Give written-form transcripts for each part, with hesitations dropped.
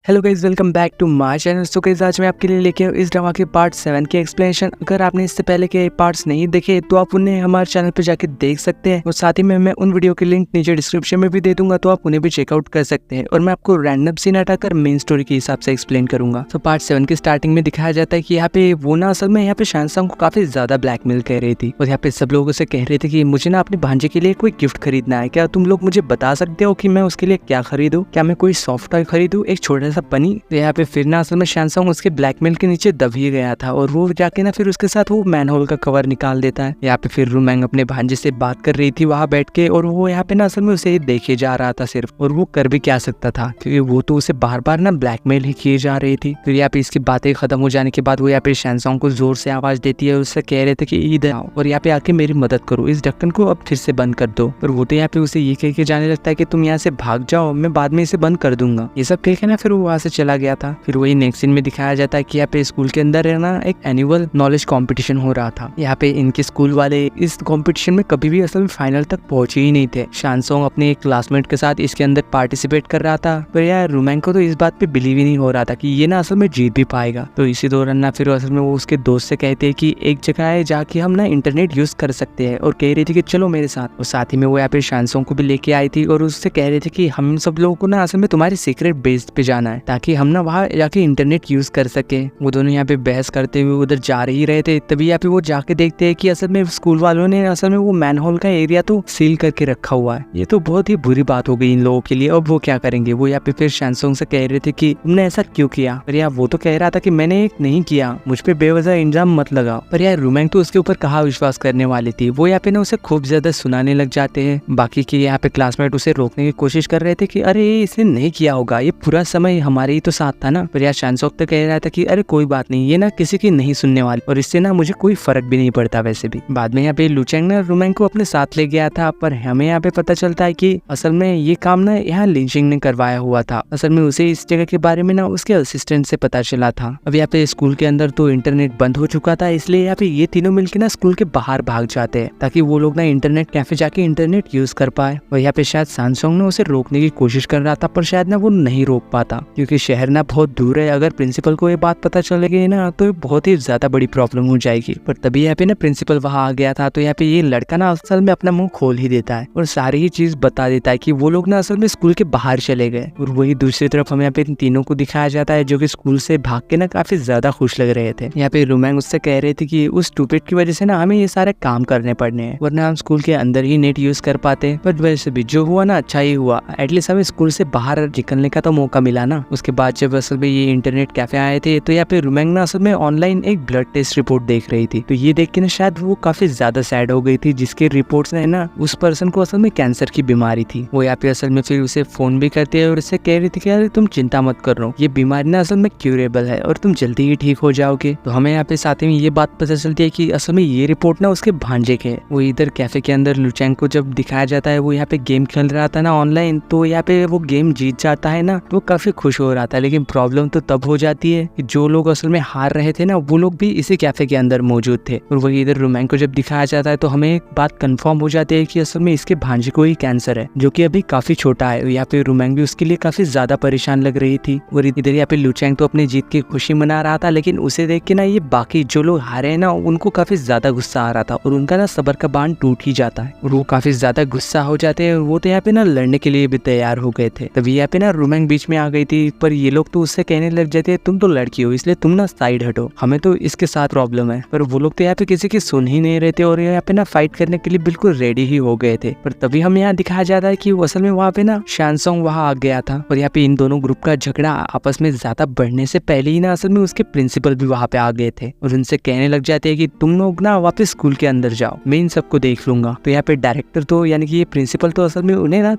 Hello guys, welcome back to my channel. So guys, आज मैं आपके लिए लेके आया इस ड्रामा के पार्ट 7 के एक्सप्लेनेशन। अगर आपने इससे पहले के पार्ट्स नहीं देखे तो आप उन्हें हमारे चैनल पे जाके देख सकते हैं और साथ ही में मैं उन वीडियो के लिंक नीचे डिस्क्रिप्शन में भी दे दूंगा, तो आप उन्हें भी चेकआउट कर सकते हैं। और मैं आपको रैंडम सीन हटाकर मेन स्टोरी के हिसाब से एक्सप्लेन करूंगा। तो पार्ट 7 की स्टार्टिंग में दिखाया जाता है कि यहाँ पे वो ना असल में यहाँ पे शानसंग को काफी ज्यादा ब्लैकमेल कर रही थी और यहाँ पे सब लोगों से कह रहे थे कि मुझे ना अपने भांजे के लिए कोई गिफ्ट खरीदना है, क्या तुम लोग मुझे बता सकते हो कि मैं उसके लिए क्या खरीदूं? क्या मैं कोई सॉफ्ट टॉय खरीदूं, एक छोटा सा पनी? तो यहाँ पे फिर ना असल में शानसंग उसके ब्लैकमेल के नीचे दब ही गया था और वो जाके ना फिर उसके साथ वो मैनहोल का कवर निकाल देता है। यहाँ पे फिर रुमैंग अपने भांजे से बात कर रही थी वहां बैठ के और वो यहाँ पे ना असल में उसे देखे जा रहा था सिर्फ, और वो कर भी क्या सकता था क्योंकि वो तो उसे बार बार ना ब्लैकमेल ही किए जा रही थी। फिर यहाँ पे इसकी बातें खत्म हो जाने के बाद वो यहाँ पे शानसंग को जोर से आवाज देती है और उससे कह रहे थे कि इधर आओ और यहाँ पे आके मेरी मदद करो, इस ढक्कन को अब फिर से बंद कर दो। और वो तो यहाँ पे उसे ये कह के जाने लगता है कि तुम यहाँ से भाग जाओ, मैं बाद में इसे बंद कर दूंगा। ये सब कह के ना फिर वो वहां से चला गया था। फिर वही नेक्स्ट सीन में दिखाया जाता है कि यहाँ पे स्कूल के अंदर है ना एक एनुअल नॉलेज कंपटीशन हो रहा था। यहाँ पे इनके स्कूल वाले इस कंपटीशन में कभी भी असल में फाइनल तक पहुंचे ही नहीं थे। शानसंग अपने एक क्लासमेट के साथ इसके अंदर पार्टिसिपेट कर रहा था, पर यार रुमैंग को तो इस बात पे बिलीव ही नहीं हो रहा था कि ये ना असल में जीत भी पाएगा। तो इसी दौरान ना फिर असल में वो उसके दोस्त से कहते हैं कि एक जगह है जाके हम ना इंटरनेट यूज कर सकते हैं, और कह रही थी कि चलो मेरे साथ। और साथ ही में वो यहाँ पे शानसंग को भी लेके आई थी और उससे कह रहे थे कि हम सब लोगों को ना असल में तुम्हारे सीक्रेट बेस पे जाना है ताकि हम ना वहाँ जाके इंटरनेट यूज कर सके। वो दोनों यहाँ पे बहस करते हुए उधर जा ही रहे थे, तभी यहाँ पे वो जाके देखते हैं कि असल में स्कूल वालों ने असल में वो मैनहोल का एरिया तो सील करके रखा हुआ है। ये तो बहुत ही बुरी बात हो गई इन लोगों के लिए। अब वो क्या करेंगे? वो यहाँ पे फिर शानसंग से कह रहे थे कि तुमने ऐसा क्यों किया? पर यार वो तो कह रहा था कि मैंने एक नहीं किया, मुझ पे बेवजह इल्जाम मत लगाओ। पर यार रुमैंग तो उसके ऊपर कहाँ विश्वास करने वाली थी। वो यहाँ पे ना उसे खूब ज्यादा सुनाने लग जाते हैं। बाकी के यहाँ पे क्लासमेट उसे रोकने की कोशिश कर रहे थे कि अरे इसने नहीं किया होगा, ये पूरा समय हमारे ही तो साथ था ना। पर यार शानसंग तो कह रहा था कि अरे कोई बात नहीं, ये ना किसी की नहीं सुनने वाली और इससे ना मुझे कोई फर्क भी नहीं पड़ता वैसे भी। बाद में यहाँ पे लुचेंग ना रुमैंग को अपने साथ ले गया था, पर हमें यहाँ पे पता चलता है कि असल में ये काम ना यहाँ लिंचिंग ने करवाया हुआ था। असल में उसे इस जगह के बारे में ना उसके असिस्टेंट से पता चला था। अब यहाँ पे स्कूल के अंदर तो इंटरनेट बंद हो चुका था, इसलिए यहाँ पे ये तीनों मिलकर ना स्कूल के बाहर भाग जाते हैं ताकि वो लोग ना इंटरनेट कैफे जाके इंटरनेट यूज कर पाए। और यहाँ पे शायद शानसंग ने उसे रोकने की कोशिश कर रहा था, पर शायद ना वो नहीं रोक पाता क्योंकि शहर ना बहुत दूर है। अगर प्रिंसिपल को ये बात पता चलेगी ना तो बहुत ही ज्यादा बड़ी प्रॉब्लम हो जाएगी। पर तभी यहाँ पे ना प्रिंसिपल वहां आ गया था, तो यहाँ पे ये लड़का ना असल में अपना मुंह खोल ही देता है और सारी ही चीज बता देता है कि वो लोग ना असल में स्कूल के बाहर चले गए। और वही दूसरी तरफ हमें यहाँ पे इन तीनों को दिखाया जाता है जो कि स्कूल से भाग के ना काफी ज्यादा खुश लग रहे थे। यहाँ पे रुमैंग उससे कह रहे थे कि उस स्टूपिड की वजह से ना हमें ये सारे काम करने पड़ने हैं, वरना हम स्कूल के अंदर ही नेट यूज कर पाते। पर वैसे भी जो हुआ ना अच्छा ही हुआ, एटलीस्ट हमें स्कूल से बाहर निकलने का तो मौका मिला ना। उसके बाद जब असल में ये इंटरनेट कैफे आए थे तो यहाँ पे रुमैंग ना असल में ऑनलाइन एक ब्लड टेस्ट रिपोर्ट देख रही थी। तो ये देख के ना शायद वो काफी ज्यादा सैड हो गई थी, जिसके रिपोर्ट्स ने ना उस पर्सन को असल में कैंसर की बीमारी थी। वो यहाँ पे असल में फिर उसे फोन भी करती है और उससे कह रही थी कि यार तुम चिंता मत करो, ये बीमारी ना असल में क्यूरेबल है और तुम जल्दी ही ठीक हो जाओगे। तो हमें यहाँ पे साथ में ये बात पता चलती है कि असल में ये रिपोर्ट ना उसके भांजे के है। वो इधर कैफे के अंदर लुचेंग को जब दिखाया जाता है वो यहाँ पे गेम खेल रहा था ना ऑनलाइन, तो यहाँ पे वो गेम जीत जाता है ना, तो काफी खुश हो रहा था। लेकिन प्रॉब्लम तो तब हो जाती है कि जो लोग असल में हार रहे थे ना वो लोग भी इसी कैफे के अंदर मौजूद थे। और वही इधर रुमैंग को जब दिखाया जाता है तो हमें एक बात कंफर्म हो जाती है कि असल में इसके भांजे को ही कैंसर है, जो कि अभी काफी छोटा है। यहाँ पे रुमैंग भी उसके लिए काफी ज्यादा परेशान लग रही थी। और इधर यहाँ पे लुचेंग तो अपनी जीत की खुशी मना रहा था, लेकिन उसे देख के ना ये बाकी जो लोग हारे हैं ना उनको काफी ज्यादा गुस्सा आ रहा था और उनका ना सब्र का बांध टूट ही जाता है और वो काफी ज्यादा गुस्सा हो जाते हैं। और वो तो यहाँ पे ना लड़ने के लिए भी तैयार हो गए थे। तभी यहाँ पे ना रुमैंग बीच में आ गई थी, पर ये लोग तो उससे कहने लग जाते हैं तुम तो लड़की हो इसलिए तुम ना साइड हटो, हमें तो इसके साथ प्रॉब्लम है। पर वो लोग तो यहाँ पे किसी की सुन ही नहीं रहे थे और यहाँ पे ना फाइट करने के लिए बिल्कुल रेडी ही हो गए थे। पर तभी हमें यहाँ दिखाया जाता है कि असल में वहाँ पे ना शानसंग वहाँ आ गया था और यहाँ पे इन दोनों ग्रुप का झगड़ा आपस में ज्यादा बढ़ने से पहले ही ना असल में उसके प्रिंसिपल भी वहाँ पे आ गए थे और उनसे कहने लग जाते हैं कि तुम लोग ना वापस स्कूल के अंदर जाओ, मैं इन सबको देख लूंगा। तो यहाँ पे डायरेक्टर तो यानी कि ये प्रिंसिपल तो असल में उन्हें ना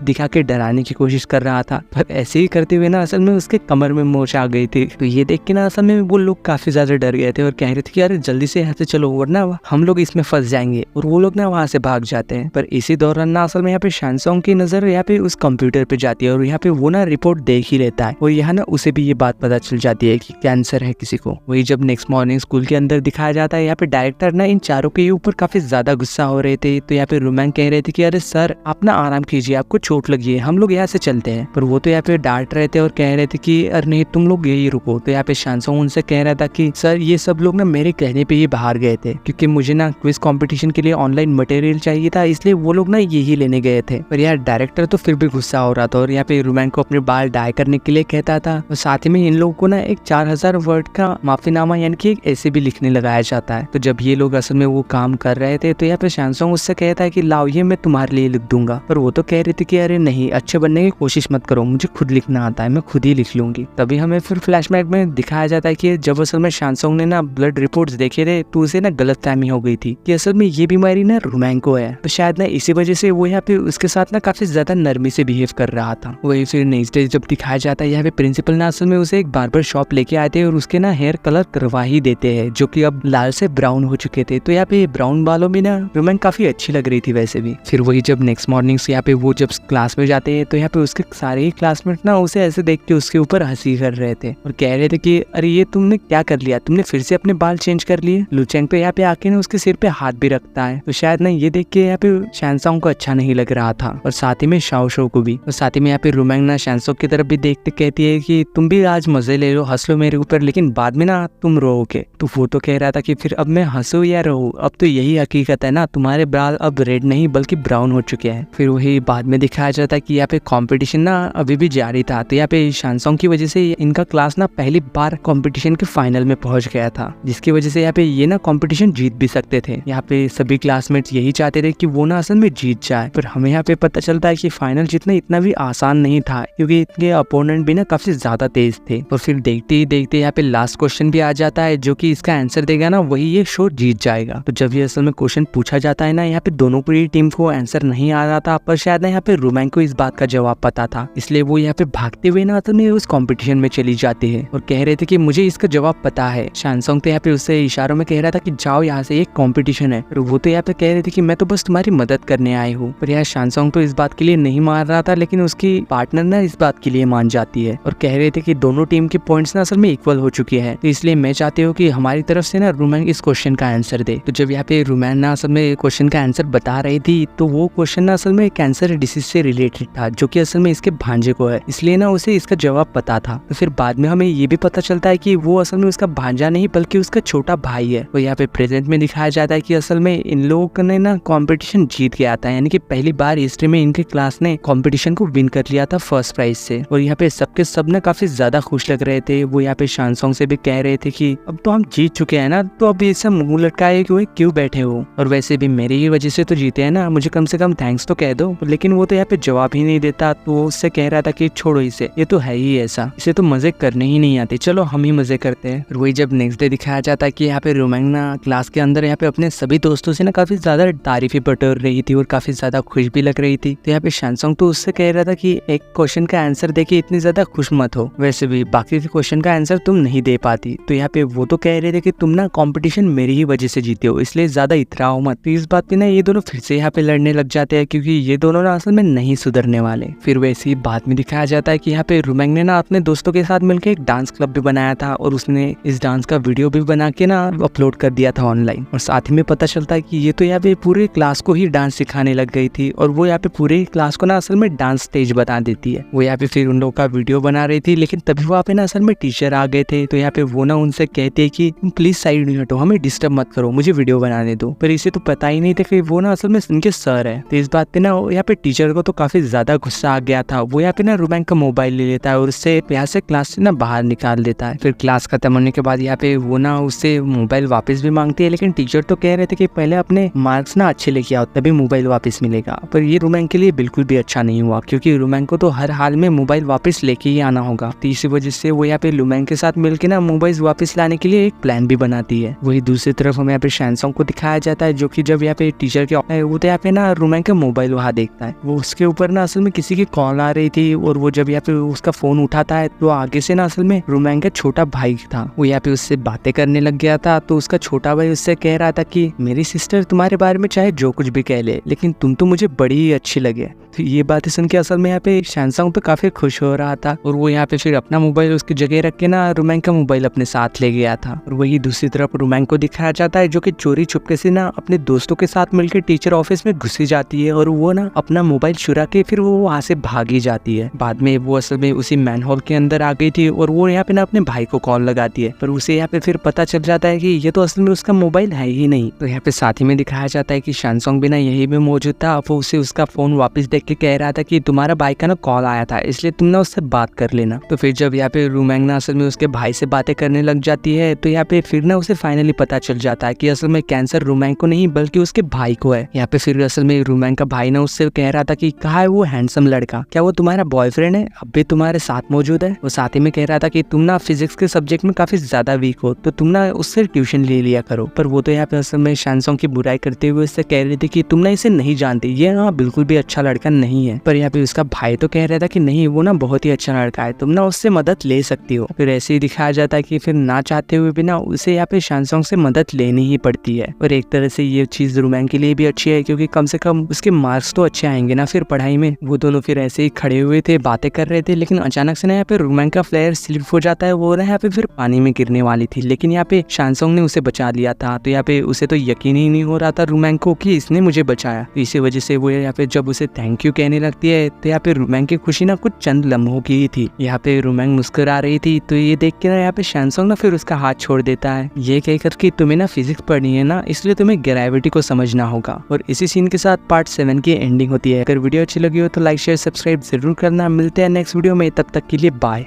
दिखा के डराने की कोशिश कर रहा था, पर ऐसे ही करते हुए ना असल में उसके कमर में मोच आ गई थी। तो ये देख के ना असल में वो लोग काफी ज्यादा डर गए थे और कह रहे थे कि अरे जल्दी से यहाँ से चलो वरना हम लोग इसमें फंस जाएंगे। और वो लोग ना वहाँ से भाग जाते हैं। पर इसी दौरान ना असल में यहाँ पे शानसंग की नजर यहाँ पे उस कंप्यूटर पे जाती है और यहाँ पे वो ना रिपोर्ट देख ही लेता है और यहाँ ना उसे भी ये बात पता चल जाती है कि कैंसर है किसी को। वही जब नेक्स्ट मॉर्निंग स्कूल के अंदर दिखाया जाता है, यहाँ पे डायरेक्टर ना इन चारों के ऊपर काफी ज्यादा गुस्सा हो रहे थे। तो यहाँ पे रुमैंग कह रहे थे कि अरे सर आप ना आराम कीजिए, आपको चोट लगी है, हम लोग यहाँ से चलते हैं। पर वो तो यहाँ पे डांट रहे थे और कह रहे थे कि अरे नहीं तुम लोग यही रुको। तो यहाँ पे शानसोंग उनसे कह रहा था कि सर ये सब लोग ना मेरे कहने पे ही बाहर गए थे, क्योंकि मुझे ना क्विज कंपटीशन के लिए ऑनलाइन मटेरियल चाहिए था, इसलिए वो लोग ना यही लेने गए थे। और यार डायरेक्टर तो फिर भी गुस्सा हो रहा था और यहाँ पे रोमैन को अपने बाल डाई करने के लिए कहता था। और साथ ही में इन लोगों को ना एक 4000 वर्ड का माफीनामा यानी कि एक ऐसे भी लिखने लगाया जाता है। तो जब ये लोग असल में वो काम कर रहे थे तो यहाँ पे शानसोंग उससे कहता है कि लाओ ये मैं तुम्हारे लिए लिख दूंगा। पर वो तो कह रही थी कि अरे नहीं, अच्छे बनने की कोशिश मत करो, मुझे खुद लिखना आता है, मैं खुद ही लिख लूंगी। तभी हमें फिर फ्लैशबैक में दिखाया जाता है कि जब असल में शानसोंग ने ना ब्लड रिपोर्ट्स देखे थे तो उसे ना गलतफहमी हो गई थी कि असल में ये बीमारी ना रोमैन को है। तो शायद ना इसी वजह से वो यहाँ पे उसके साथ ना काफी ज्यादा नरमी से बिहेव कर रहा था। वही फिर नेक्स्ट डे जब दिखाया जाता है यहाँ पे प्रिंसिपल ना असल में उसे एक बार्बर शॉप लेके आए थे और उसके ना हेयर कलर करवा ही देते हैं, जो कि अब लाल से ब्राउन हो चुके थे। तो यहाँ पे ब्राउन बालों में ना रोमैन काफी अच्छी लग रही थी वैसे भी। फिर वही जब नेक्स्ट मॉर्निंग से यहाँ पे वो जब क्लास में जाते हैं तो यहाँ पे उसके सारे ही क्लासमेट ना उसे ऐसे देख के उसके ऊपर हंसी कर रहे थे और कह रहे थे कि अरे ये तुमने क्या कर लिया, तुमने फिर से अपने बाल चेंज कर लिए। लुचेंग तो यहाँ पे आके ना उसके सिर पे हाथ भी रखता है। तो शायद ना ये देख के यहाँ पे शानसोंग को अच्छा नहीं लग रहा था और साथ ही में शाओ शो को भी। और साथ ही में यहाँ पे रोमैन ना शानसोंग की तरफ भी देखते कहती है कि तुम भी आज मजे ले लो, हंस लो मेरे ऊपर, लेकिन बाद में ना तुम रोओगे। तो वो तो कह रहा था कि फिर अब मैं हंसू या रो, अब तो यही हकीकत है ना, तुम्हारे बाल अब रेड नहीं बल्कि ब्राउन हो चुके हैं। फिर वही बाद में दिखाया जाता है कि यहाँ पे कंपटीशन ना अभी भी जारी था। तो यहाँ पे शानसोंग की वजह से इनका क्लास ना पहली बार कंपटीशन के फाइनल में पहुंच गया था, जिसकी वजह से यहाँ पे ये ना कंपटीशन जीत भी सकते थे। यहाँ पे सभी क्लासमेट्स यही चाहते थे कि वो ना असल में जीत जाए। पर हमें यहाँ पे पता चलता है कि फाइनल जीतना इतना भी आसान नहीं था, क्योंकि इनके अपोनेंट भी ना काफी ज्यादा तेज थे। और फिर देखते ही देखते यहाँ पे लास्ट क्वेश्चन भी आ जाता है, जो कि इसका आंसर देगा ना वही ये शो जीत जाएगा। तो जब ये असल में क्वेश्चन पूछा जाता है ना, यहाँ पे दोनों पूरी टीम को आंसर नहीं आ रहा था, पर शायद ना यहाँ पे रोमैन को इस बात का जवाब पता था, इसलिए वो यहाँ पे भागते हुए ना असल में उस कंपटीशन में चली जाती है और कह रहे थे कि मुझे इसका जवाब पता है। शानसोंग तो यहाँ पे उससे इशारों में कह रहा था कि जाओ यहाँ से, एक कंपटीशन है। और वो तो यहाँ पे कह रहे थे कि मैं तो बस तुम्हारी मदद करने आई हूँ। पर यहाँ शानसोंग तो इस बात के लिए नहीं मान रहा था, लेकिन उसकी पार्टनर ना इस बात के लिए मान जाती है और कह रहे थे कि दोनों टीम के पॉइंट्स ना असल में इक्वल हो चुके हैं, तो इसलिए मैं चाहती हूँ कि हमारी तरफ से ना रोमैन इस क्वेश्चन का आंसर दे। तो जब यहाँ पे रोमैन ना असल में क्वेश्चन का आंसर बता रही थी, तो वो क्वेश्चन ना असल में कैंसर डिसीज से रिलेटेड था, जो कि असल में इसके भांजे को है, इसलिए ना उसे इसका जवाब पता था। तो फिर बाद में हमें ये भी पता चलता है कि वो असल में उसका भांजा नहीं बल्कि उसका छोटा भाई है। तो यहाँ पे प्रेजेंट में दिखाया जाता है कि असल में इन लोगों ने ना कंपटीशन जीत गया था, यानी कि पहली बार हिस्ट्री में इनके क्लास ने कंपटीशन को विन कर लिया था फर्स्ट प्राइज से। और यहाँ पे सबके सब ना काफी ज्यादा खुश लग रहे थे। वो यहाँ पे शानसोंग से भी कह रहे थे कि अब तो हम जीत चुके हैं ना, तो अब ये सब मुंह लटकाए क्यों बैठे हो, और वैसे भी मेरी ही वजह से तो जीते हैं ना, मुझे कम से कम थैंक्स तो कह दो। लेकिन वो तो यहाँ पे जवाब ही नहीं देता। तो वो उससे कह रहा था कि छोड़ो इसे, ये तो है ही ऐसा, इसे तो मजे करने ही नहीं आते, चलो हम ही मजे करते हैं। और वही जब नेक्स्ट डे दिखाया जाता है कि यहाँ पे रोमैन ना क्लास के अंदर यहाँ पे अपने सभी दोस्तों से ना काफी ज्यादा तारीफें बटोर रही थी और काफी ज्यादा खुश भी लग रही थी। तो यहाँ पे शानसोंग तो उससे कह रहा था कि एक क्वेश्चन का आंसर देके इतनी ज्यादा खुश मत हो, वैसे भी बाकी के क्वेश्चन का आंसर तुम नहीं दे पाती। तो यहाँ पे वो तो कह रहे थे कि तुम ना कंपटीशन मेरी ही वजह से जीते हो, इसलिए ज्यादा इतराओ मत। तो इस बात पे ना ये दोनों फिर से यहाँ पे लड़ने लग जाते हैं, क्योंकि ये दोनों ना असल में नहीं सुधरने वाले। फिर वैसे ही बाद में दिखाया जाता है कि यहाँ पे रोमैन ने ना अपने दोस्तों के साथ मिलकर एक डांस क्लब भी बनाया था और उसने इस डांस का वीडियो भी बना के ना अपलोड कर दिया था ऑनलाइन। और साथ ही में पता चलता है कि ये तो यहाँ पे पूरे क्लास को ही डांस सिखाने लग गई थी और वो यहाँ पे पूरे क्लास को ना असल में डांस स्टेज बता देती है। वो यहाँ पे फिर उन लोगों का वीडियो बना रही थी, लेकिन तभी वहाँ पे ना असल में टीचर आ गए थे। तो यहाँ पे वो ना उनसे कहते हैं कि तुम प्लीज साइड नहीं हटो, हमें डिस्टर्ब मत करो, मुझे वीडियो बनाने दो। पर इसे तो पता ही नहीं था कि वो ना असल में उनके सर है। तो इस बात पे ना यहाँ पे टीचर को तो काफी ज्यादा गुस्सा आ गया था। वो यहाँ पे ना रोमैन का मोबाइल ले लेता है और उससे यहाँ से क्लास से ना बाहर निकाल देता है। फिर क्लास खत्म होने के बाद यहाँ पे वो ना उससे मोबाइल वापस भी मांगती है, लेकिन टीचर तो कह रहे थे कि पहले अपने मार्क्स ना अच्छे लेके आओ तभी मोबाइल वापस मिलेगा। पर ये रोमैन के लिए बिल्कुल भी अच्छा नहीं हुआ, क्योंकि रोमैन को तो हर हाल में मोबाइल वापस लेके ही आना होगा। तो इसी वजह से वो यहाँ पे रोमैन के साथ मिलकर ना मोबाइल वापस लाने के लिए एक प्लान भी बनाती है। वही दूसरी तरफ हमें यहाँ पे शानसोंग को दिखाया जाता है, जो कि जब यहाँ पे टीचर के वो तो यहाँ पे ना रोमैन का मोबाइल वहाँ देखता है। वो उसके ऊपर ना असल में किसी की कॉल आ रही थी और वो जब यहाँ पे उसका फोन उठाता है तो आगे से ना असल में रोमैन का छोटा भाई था। वो यहाँ पे उससे बातें करने लग गया था। तो उसका छोटा भाई उससे कह रहा था कि मेरी सिस्टर तुम्हारे बारे में चाहे जो कुछ भी कह ले, लेकिन तुम तो मुझे बड़ी ही अच्छी लगे। तो ये बातें सुन के असल में यहाँ पे शानसोंग तो काफी खुश हो रहा था और वो यहाँ पे फिर अपना मोबाइल उसकी जगह रख के ना रोमैन का मोबाइल अपने साथ ले गया था। और वही दूसरी तरफ रोमैन को दिखाया जाता है, जो कि चोरी छुपके से ना अपने दोस्तों के साथ मिलकर टीचर ऑफिस में घुसी जाती है और वो ना अपना मोबाइल चुरा के फिर वो वहाँ से भागी जाती है। बाद में वो असल में उसी मैनहोल के अंदर आ गई थी और वो यहाँ पे ना अपने भाई को कॉल लगाती है, पर उसे यहाँ पे फिर पता चल जाता है कि ये तो असल में उसका मोबाइल है ही नहीं। तो यहाँ पे साथ ही में दिखाया जाता है कि शानसोंग भी ना यही में मौजूद था। वो उसे उसका फोन वापस देख के कह रहा था कि तुम्हारा भाई का ना कॉल आया था, इसलिए तुम ना उससे बात कर लेना। तो फिर जब यहाँ पे रूमैंग ना असल में उसके भाई से बातें करने लग जाती है, तो यहाँ पे फिर ना उसे फाइनली पता चल जाता है कि असल में कैंसर रूमैंग को नहीं बल्कि उसके भाई को है। यहाँ पे फिर असल में रूमैंग का भाई ना उससे कह रहा था कि कहाँ है वो हैंडसम लड़का, क्या वो तुम्हारा बॉयफ्रेंड है, अब भी तुम्हारे साथ मौजूद है। वो साथ ही में कह रहा था कि तुम ना फिजिक्स के सब्जेक्ट में काफी ज्यादा वीक हो, तो तुम ना उससे ट्यूशन ले लिया करो। पर वो तो यहाँ पे असल में शानसोंग की बुराई करते हुए उससे कह रही थी कि तुम ना इसे नहीं जानते, ये ना बिल्कुल भी अच्छा लड़का नहीं है। पर यहाँ पे उसका भाई तो कह रहा था कि नहीं, वो ना बहुत ही अच्छा लड़का है, तुम ना उससे मदद ले सकती हो। फिर ऐसे ही दिखाया जाता है कि फिर ना चाहते हुए भी ना उसे यहाँ पे शानसोंग से मदद लेनी ही पड़ती है। और एक तरह से ये चीज रूमैंग के लिए भी अच्छी है, क्योंकि कम से कम उसके मार्क्स तो अच्छे आएंगे ना फिर पढ़ाई में। वो दोनों फिर ऐसे ही खड़े हुए थे, बातें कर रहे थे, लेकिन अचानक से ना यहाँ पे रूमैंग का फ्लेयर स्लिप हो जाता है। वो ना यहाँ पे फिर पानी में गिरने वाली थी, लेकिन यहाँ पे शानसोंग ने उसे बचा लिया था। तो यहाँ पे उसे तो यकीन ही नहीं हो रहा था रूमैंग को कि इसने मुझे बचाया। तो इसी वजह से वो यहाँ पे जब उसे थैंक यू कहने लगती है, तो यहाँ पे रूमैंग की खुशी ना कुछ चंद लम्हों की ही थी। यहाँ पे रूमैंग मुस्कुरा रही थी, तो ये देख के ना यहाँ पे शानसोंग ना फिर उसका हाथ छोड़ देता है, ये कहकर कि तुम्हें ना फिजिक्स पढ़नी है ना, इसलिए तुम्हें ग्रेविटी को समझना होगा। और इसी सीन के साथ पार्ट 7 की एंडिंग होती है। अगर वीडियो अच्छी लगी हो तो लाइक शेयर सब्सक्राइब जरूर करना। मिलते हैं नेक्स्ट वीडियो में, तब तक के लिए बाय।